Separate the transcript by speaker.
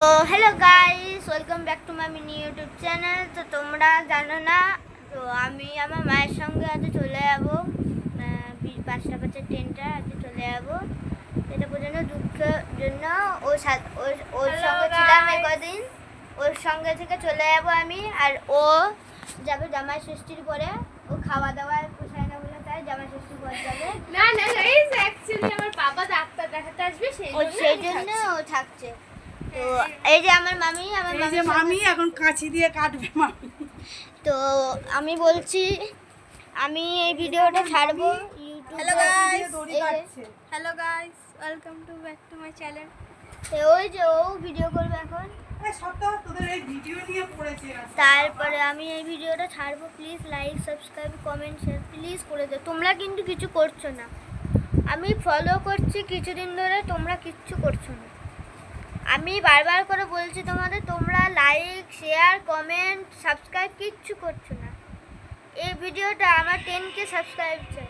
Speaker 1: তো hello guys, welcome back to my mini YouTube channel. তো তোমরা জানো না, তো আমি আমার মায়ের সঙ্গে আজ চলে যাবো 5টা 5 ট্রেনটা আজ চলে যাবো। এটা পর্যন্ত দুঃখের জন্য ওর সঙ্গে ছিলাম কদিন, ওর সঙ্গে থেকে চলে যাবো আমি। আর ও যাবে জামাই ষষ্ঠীর পরে, ও খাওয়া দাওয়া পোষায় না বলে তাই জামাই ষষ্ঠীর পর যাবে।
Speaker 2: না না গাইস, অ্যাকচুয়ালি আমার বাবা ডাক্তার দেখাতে আসবে,
Speaker 1: সেই জন্য ও থাকছে। তো এই যে আমার মামি,
Speaker 3: মামি এখন কাঁচি দিয়ে কাটবে মামি।
Speaker 1: তো আমি বলছি, আমি এই ভিডিওটা ছাড়বো
Speaker 2: hello guys, hello guys, welcome to back to my channel.
Speaker 1: ওই যে ও ভিডিও করবে এখন,
Speaker 3: তোদের এই ভিডিও নিয়ে পড়েছে।
Speaker 1: তারপরে আমি এই ভিডিওটা ছাড়বো। Please like, subscribe, comment, share please করে দাও। তোমরা কিন্তু কিছু করছো না, আমি ফলো করছি কিছুদিন ধরে, তোমরা কিচ্ছু করছো না। আমি বারবার করে বলছি তোমাদের, তোমরা লাইক, শেয়ার, কমেন্ট, সাবস্ক্রাইব কিচ্ছু করছো না। এই ভিডিওটা আমার 10K সাবস্ক্রাইব চাই।